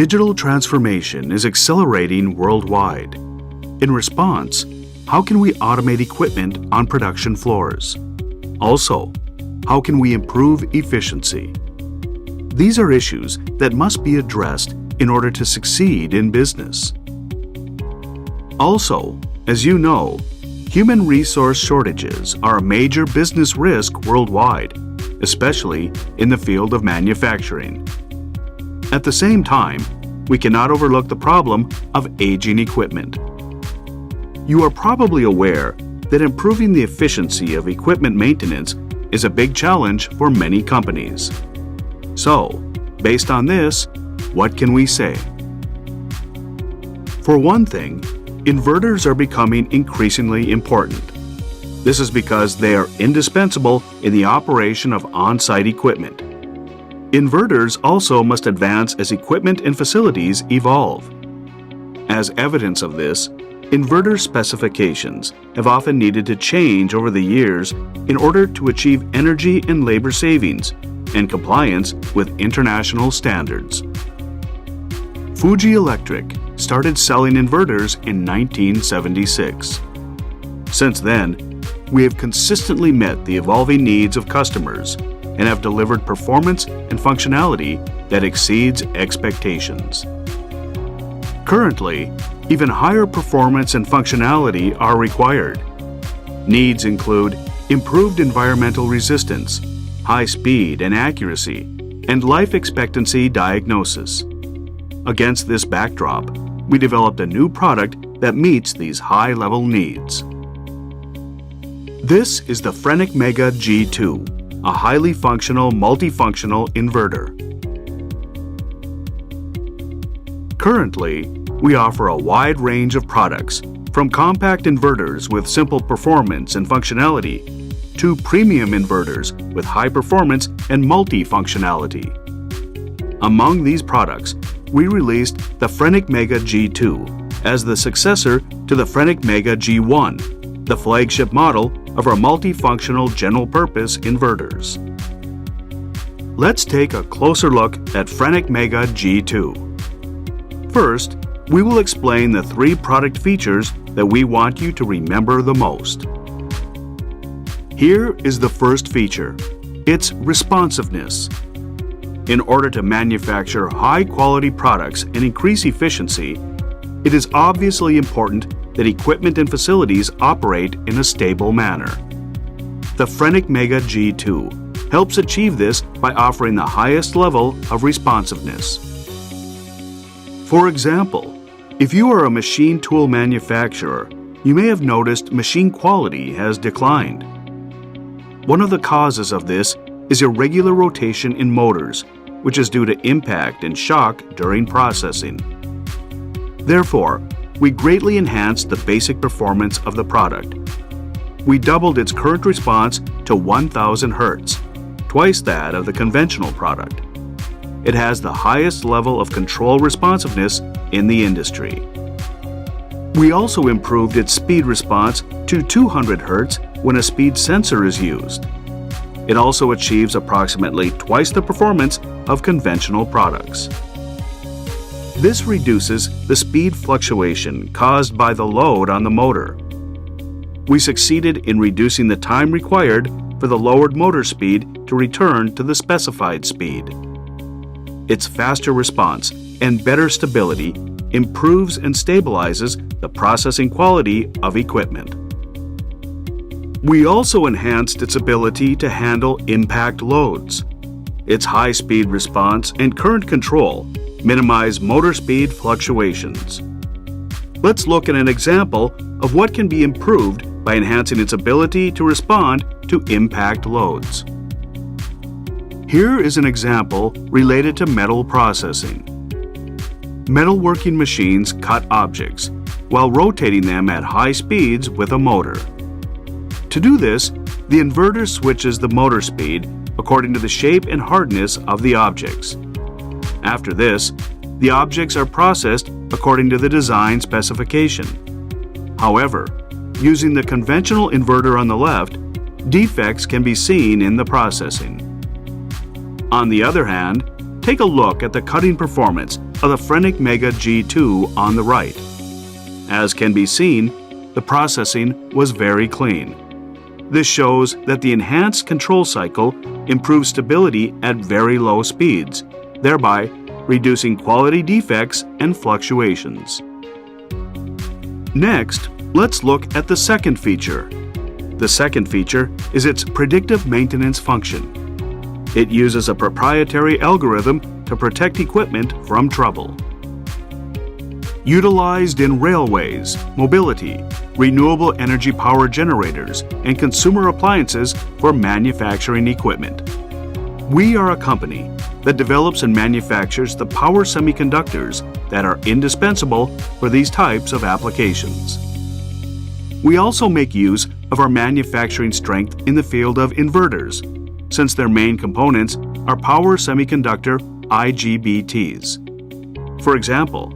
Digital transformation is accelerating worldwide. In response, how can we automate equipment on production floors? Also, how can we improve efficiency? These are issues that must be addressed in order to succeed in business. Also, as you know, human resource shortages are a major business risk worldwide, especially in the field of manufacturing. At the same time, we cannot overlook the problem of aging equipment. You are probably aware that improving the efficiency of equipment maintenance is a big challenge for many companies. So, based on this, what can we say? For one thing, inverters are becoming increasingly important. This is because they are indispensable in the operation of on-site equipment. Inverters also must advance as equipment and facilities evolve. As evidence of this, inverter specifications have often needed to change over the years in order to achieve energy and labor savings and compliance with international standards. Fuji Electric started selling inverters in 1976. Since then, we have consistently met the evolving needs of customers and have delivered performance and functionality that exceeds expectations. Currently, even higher performance and functionality are required. Needs include improved environmental resistance, high speed and accuracy, and life expectancy diagnosis. Against this backdrop, we developed a new product that meets these high-level needs. This is the FRENIC-MEGA G2, a highly functional multifunctional inverter. Currently, we offer a wide range of products, from compact inverters with simple performance and functionality to premium inverters with high performance and multi-functionality. Among these products, we released the FRENIC-MEGA G2 as the successor to the FRENIC-MEGA G1, the flagship model of our multifunctional general-purpose inverters. Let's take a closer look at FRENIC-MEGA G2. First, we will explain the three product features that we want you to remember the most. Here is the first feature. It's responsiveness. In order to manufacture high-quality products and increase efficiency, it is obviously important that equipment and facilities operate in a stable manner. The FRENIC-MEGA G2 helps achieve this by offering the highest level of responsiveness. For example, if you are a machine tool manufacturer, you may have noticed machine quality has declined. One of the causes of this is irregular rotation in motors, which is due to impact and shock during processing. Therefore, we greatly enhanced the basic performance of the product. We doubled its current response to 1000 Hz, twice that of the conventional product. It has the highest level of control responsiveness in the industry. We also improved its speed response to 200 Hz when a speed sensor is used. It also achieves approximately twice the performance of conventional products. This reduces the speed fluctuation caused by the load on the motor. We succeeded in reducing the time required for the lowered motor speed to return to the specified speed. Its faster response and better stability improves and stabilizes the processing quality of equipment. We also enhanced its ability to handle impact loads. Its high-speed response and current control minimize motor speed fluctuations. Let's look at an example of what can be improved by enhancing its ability to respond to impact loads. Here is an example related to metal processing. Metalworking machines cut objects while rotating them at high speeds with a motor. To do this, the inverter switches the motor speed according to the shape and hardness of the objects. After this, the objects are processed according to the design specification. However, using the conventional inverter on the left, defects can be seen in the processing. On the other hand, take a look at the cutting performance of the FRENIC-MEGA G2 on the right. As can be seen, the processing was very clean. This shows that the enhanced control cycle improves stability at very low speeds, thereby reducing quality defects and fluctuations. Next, let's look at the second feature. The second feature is its predictive maintenance function. It uses a proprietary algorithm to protect equipment from trouble. Utilized in railways, mobility, renewable energy power generators, and consumer appliances for manufacturing equipment. We are a company that develops and manufactures the power semiconductors that are indispensable for these types of applications. We also make use of our manufacturing strength in the field of inverters, since their main components are power semiconductor IGBTs. For example,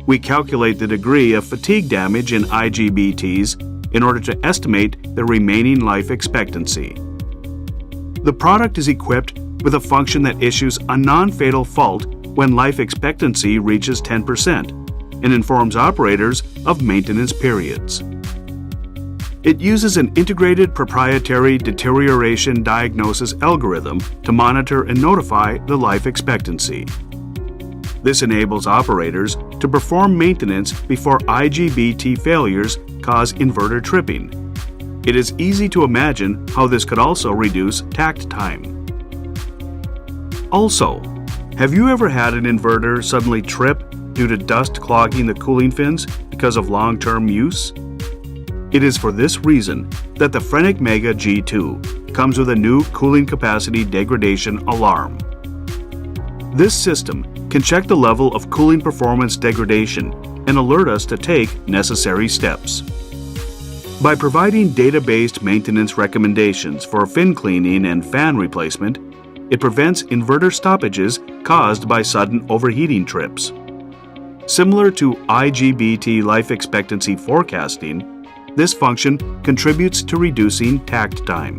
we calculate the degree of fatigue damage in IGBTs in order to estimate their remaining life expectancy. The product is equipped with a function that issues a non-fatal fault when life expectancy reaches 10% and informs operators of maintenance periods. It uses an integrated proprietary deterioration diagnosis algorithm to monitor and notify the life expectancy. This enables operators to perform maintenance before IGBT failures cause inverter tripping. It is easy to imagine how this could also reduce takt time. Also, have you ever had an inverter suddenly trip due to dust clogging the cooling fins because of long-term use? It is for this reason that the FRENIC-MEGA G2 comes with a new cooling capacity degradation alarm. This system can check the level of cooling performance degradation and alert us to take necessary steps. By providing data-based maintenance recommendations for fin cleaning and fan replacement, it prevents inverter stoppages caused by sudden overheating trips. Similar to IGBT life expectancy forecasting, this function contributes to reducing takt time.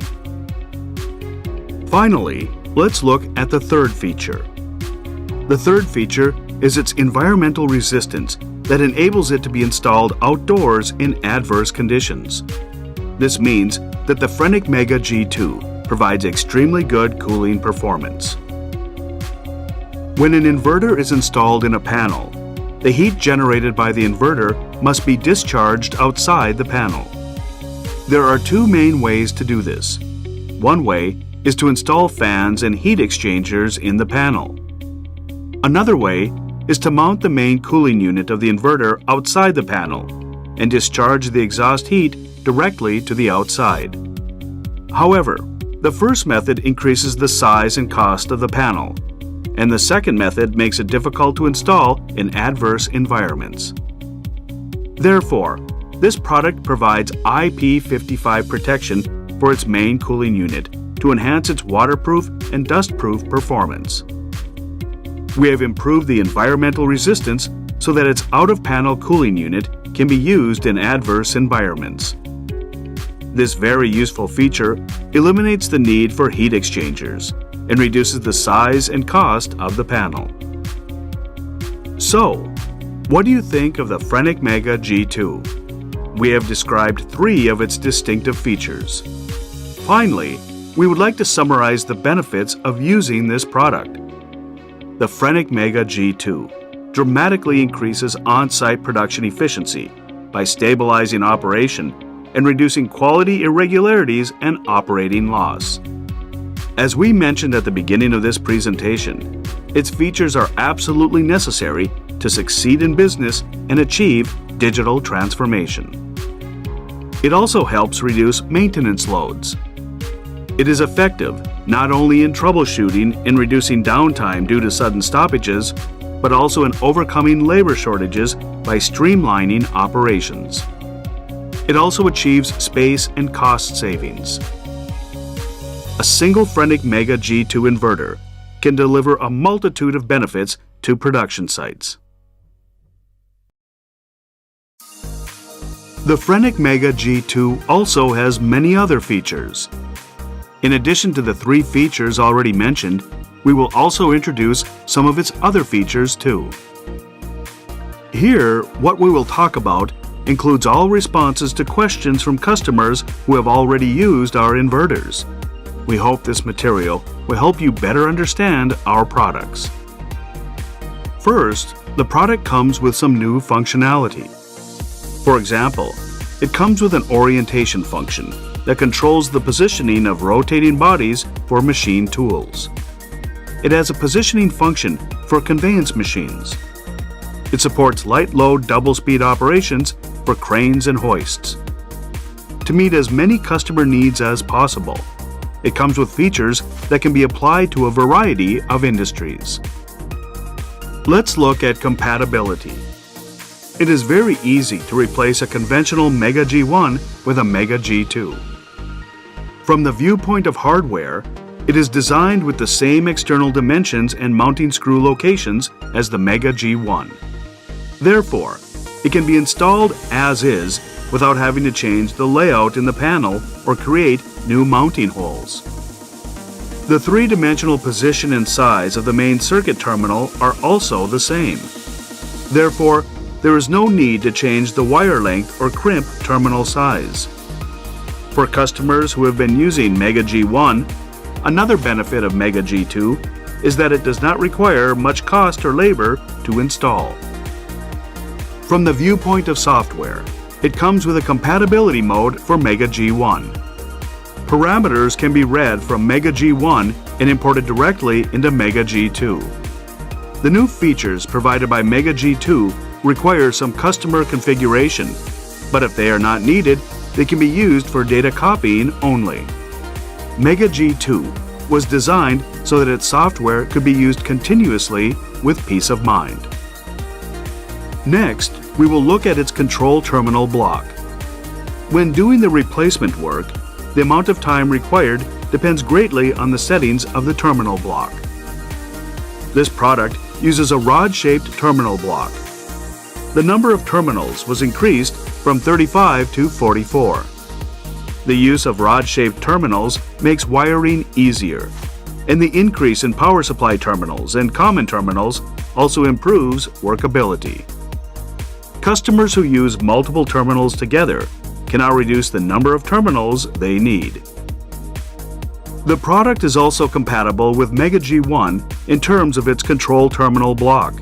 Finally, let's look at the third feature. The third feature is its environmental resistance that enables it to be installed outdoors in adverse conditions. This means that the FRENIC-MEGA G2 provides extremely good cooling performance. When an inverter is installed in a panel, the heat generated by the inverter must be discharged outside the panel. There are two main ways to do this. One way is to install fans and heat exchangers in the panel. Another way is to mount the main cooling unit of the inverter outside the panel and discharge the exhaust heat directly to the outside. However, the first method increases the size and cost of the panel, and the second method makes it difficult to install in adverse environments. Therefore, this product provides IP55 protection for its main cooling unit to enhance its waterproof and dustproof performance. We have improved the environmental resistance so that its out-of-panel cooling unit can be used in adverse environments. This very useful feature eliminates the need for heat exchangers and reduces the size and cost of the panel. So, what do you think of the FRENIC-MEGA G2? We have described 3 of its distinctive features. Finally, we would like to summarize the benefits of using this product. The FRENIC-MEGA G2 dramatically increases on-site production efficiency by stabilizing operation and reducing quality irregularities and operating loss. As we mentioned at the beginning of this presentation, its features are absolutely necessary to succeed in business and achieve digital transformation. It also helps reduce maintenance loads. It is effective not only in troubleshooting and reducing downtime due to sudden stoppages, but also in overcoming labor shortages by streamlining operations. It also achieves space and cost savings. A single FRENIC-MEGA G2 inverter can deliver a multitude of benefits to production sites. The FRENIC-MEGA G2 also has many other features. In addition to the 3 features already mentioned, we will also introduce some of its other features too. Here, what we will talk about includes all responses to questions from customers who have already used our inverters. We hope this material will help you better understand our products. First, the product comes with some new functionality. For example, it comes with an orientation function that controls the positioning of rotating bodies for machine tools. It has a positioning function for conveyance machines. It supports light-load double-speed operations for cranes and hoists. To meet as many customer needs as possible, it comes with features that can be applied to a variety of industries. Let's look at compatibility. It is very easy to replace a conventional Mega G1 with a Mega G2. From the viewpoint of hardware, it is designed with the same external dimensions and mounting screw locations as the Mega G1. Therefore, it can be installed as is without having to change the layout in the panel or create new mounting holes. The three-dimensional position and size of the main circuit terminal are also the same. Therefore, there is no need to change the wire length or crimp terminal size. For customers who have been using Mega G1, another benefit of Mega G2 is that it does not require much cost or labor to install. From the viewpoint of software, it comes with a compatibility mode for Mega G1. Parameters can be read from Mega G1 and imported directly into Mega G2. The new features provided by Mega G2 require some customer configuration, but if they are not needed, they can be used for data copying only. Mega G2 was designed so that its software could be used continuously with peace of mind. Next, we will look at its control terminal block. When doing the replacement work, the amount of time required depends greatly on the settings of the terminal block. This product uses a rod-shaped terminal block. The number of terminals was increased from 35 to 44. The use of rod-shaped terminals makes wiring easier, and the increase in power supply terminals and common terminals also improves workability. Customers who use multiple terminals together can now reduce the number of terminals they need. The product is also compatible with Mega G1 in terms of its control terminal block.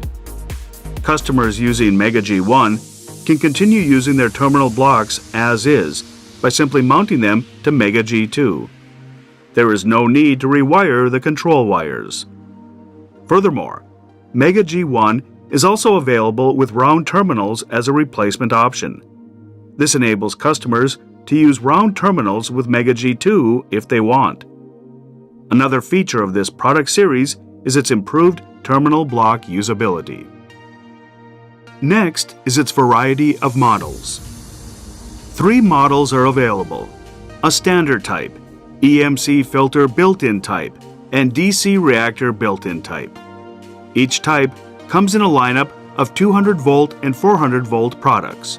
Customers using Mega G1 can continue using their terminal blocks as is by simply mounting them to Mega G2. There is no need to rewire the control wires. Furthermore, Mega G1 is also available with round terminals as a replacement option. This enables customers to use round terminals with Mega G2 if they want. Another feature of this product series is its improved terminal block usability. Next is its variety of models. 3 models are available: a standard type, EMC filter built-in type, and DC reactor built-in type. Each type comes in a lineup of 200-volt and 400-volt products.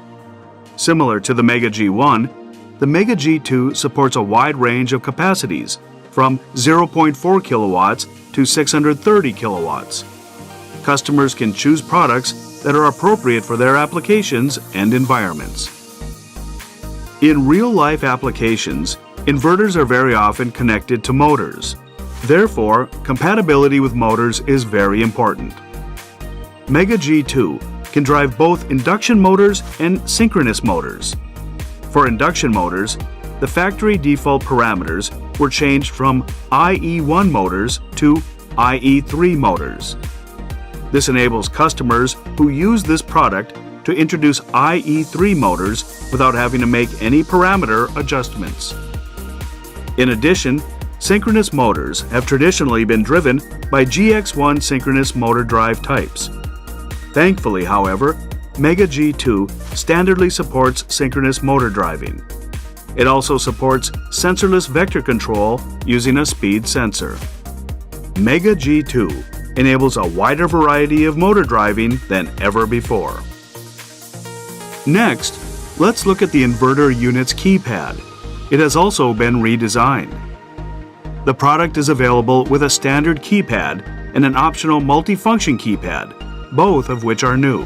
Similar to the Mega G1, the Mega G2 supports a wide range of capacities from 0.4 kilowatts to 630 kilowatts. Customers can choose products that are appropriate for their applications and environments. In real-life applications, inverters are very often connected to motors. Therefore, compatibility with motors is very important. Mega G2 can drive both induction motors and synchronous motors. For induction motors, the factory default parameters were changed from IE1 motors to IE3 motors. This enables customers who use this product to introduce IE3 motors without having to make any parameter adjustments. In addition, synchronous motors have traditionally been driven by GX1 synchronous motor drive types. Thankfully, however, Mega G2 standardly supports synchronous motor driving. It also supports sensorless vector control using a speed sensor. Mega G2 enables a wider variety of motor driving than ever before. Next, let's look at the inverter unit's keypad. It has also been redesigned. The product is available with a standard keypad and an optional multifunction keypad, both of which are new.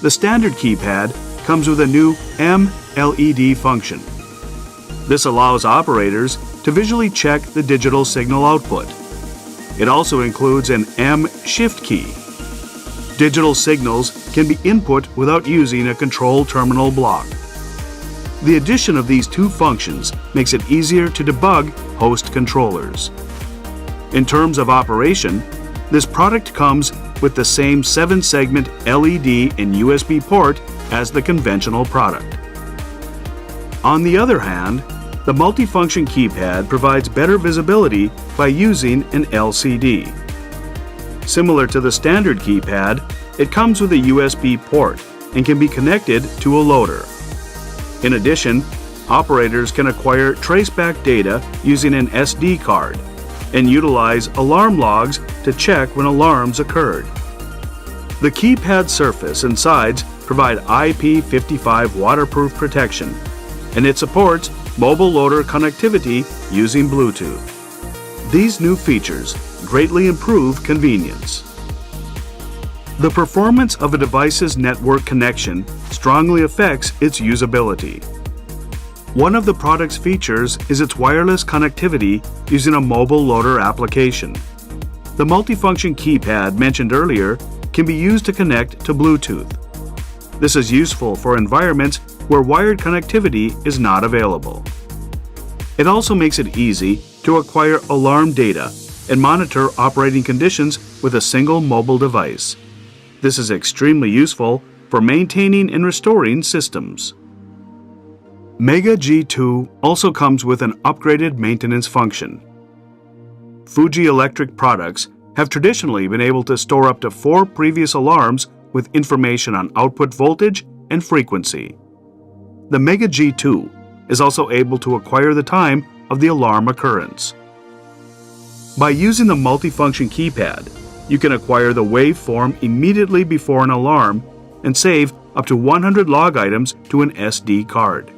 the standard keypad comes with a new M-LED function. This allows operators to visually check the digital signal output. It also includes an M-Shift key. Digital signals can be input without using a control terminal block. The addition of these two functions makes it easier to debug host controllers. In terms of operation, this product comes with the same 7-segment LED and USB port as the conventional product. On the other hand, the multifunction keypad provides better visibility by using an LCD. Similar to the standard keypad, it comes with a USB port and can be connected to a loader. In addition, operators can acquire traceback data using an SD card and utilize alarm logs to check when alarms occurred. The keypad surface and sides provide IP55 waterproof protection, and it supports mobile loader connectivity using Bluetooth. These new features greatly improve convenience. The performance of a device's network connection strongly affects its usability. One of the product's features is its wireless connectivity using a mobile loader application. The multifunction keypad mentioned earlier can be used to connect to Bluetooth. This is useful for environments where wired connectivity is not available. It also makes it easy to acquire alarm data and monitor operating conditions with a single mobile device. This is extremely useful for maintaining and restoring systems. MEGA G2 also comes with an upgraded maintenance function. Fuji Electric products have traditionally been able to store up to 4 previous alarms with information on output voltage and frequency. The MEGA G2 is also able to acquire the time of the alarm occurrence. By using the multifunction keypad, you can acquire the waveform immediately before an alarm and save up to 100 log items to an SD card.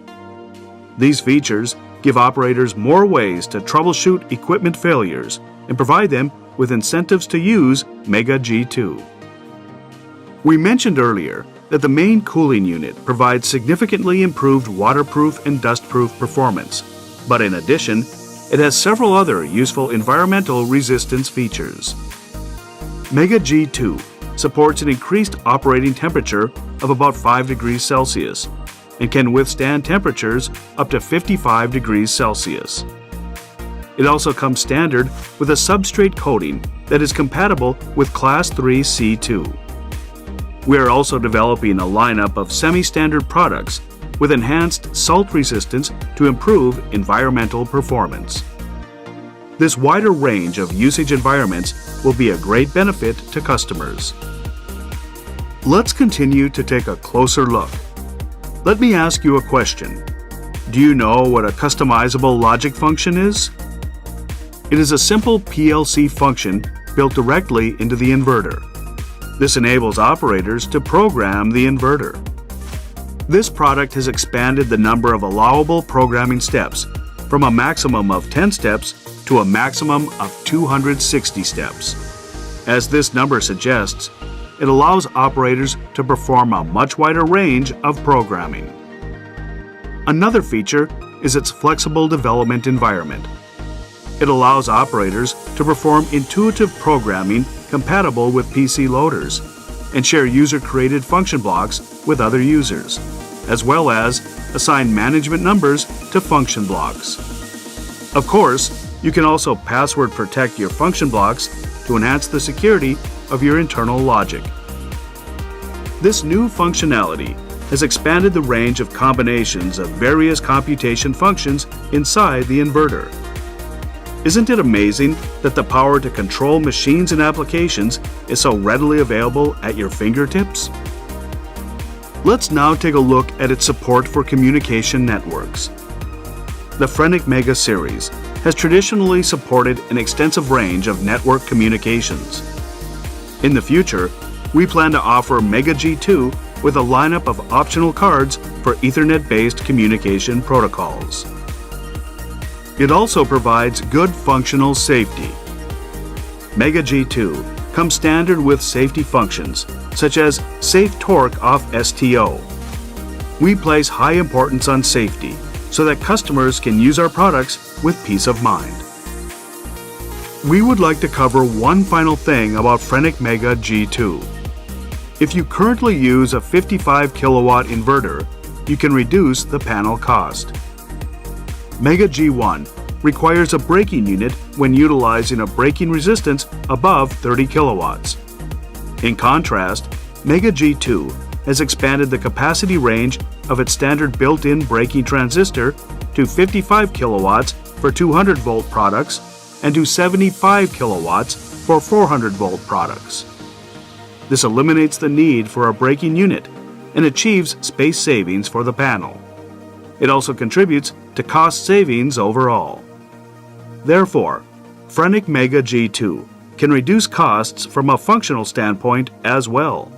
These features give operators more ways to troubleshoot equipment failures and provide them with incentives to use MEGA G2. We mentioned earlier that the main cooling unit provides significantly improved waterproof and dustproof performance, but in addition, it has several other useful environmental resistance features. MEGA G2 supports an increased operating temperature of about 5 degrees Celsius and can withstand temperatures up to 55 degrees Celsius. It also comes standard with a substrate coating that is compatible with Class 3 C2. We are also developing a lineup of semi-standard products with enhanced salt resistance to improve environmental performance. This wider range of usage environments will be a great benefit to customers. Let's continue to take a closer look. Let me ask you a question. Do you know what a customizable logic function is? It is a simple PLC function built directly into the inverter. This enables operators to program the inverter. This product has expanded the number of allowable programming steps from a maximum of 10 steps to a maximum of 260 steps. As this number suggests, it allows operators to perform a much wider range of programming. Another feature is its flexible development environment. It allows operators to perform intuitive programming compatible with PC loaders and share user-created function blocks with other users, as well as assign management numbers to function blocks. Of course, you can also password protect your function blocks to enhance the security of your internal logic. This new functionality has expanded the range of combinations of various computation functions inside the inverter. Isn't it amazing that the power to control machines and applications is so readily available at your fingertips? Let's now take a look at its support for communication networks. The FRENIC-MEGA series has traditionally supported an extensive range of network communications. In the future, we plan to offer MEGA G2 with a lineup of optional cards for Ethernet-based communication protocols. It also provides good functional safety. MEGA G2 comes standard with safety functions, such as safe torque off STO. We place high importance on safety so that customers can use our products with peace of mind. We would like to cover one final thing about FRENIC-MEGA G2. If you currently use a 55 kilowatt inverter, you can reduce the panel cost. MEGA G1 requires a braking unit when utilizing a braking resistance above 30 kilowatts. In contrast, MEGA G2 has expanded the capacity range of its standard built-in braking transistor to 55 kilowatts for 200 volt products and to 75 kilowatts for 400 volt products. This eliminates the need for a braking unit and achieves space savings for the panel. It also contributes to cost savings overall. Therefore, FRENIC-MEGA G2 can reduce costs from a functional standpoint as well.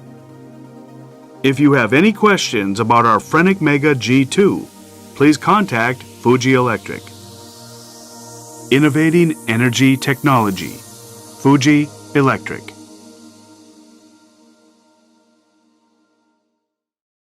If you have any questions about our FRENIC-MEGA G2, please contact Fuji Electric. Innovating Energy Technology, Fuji Electric.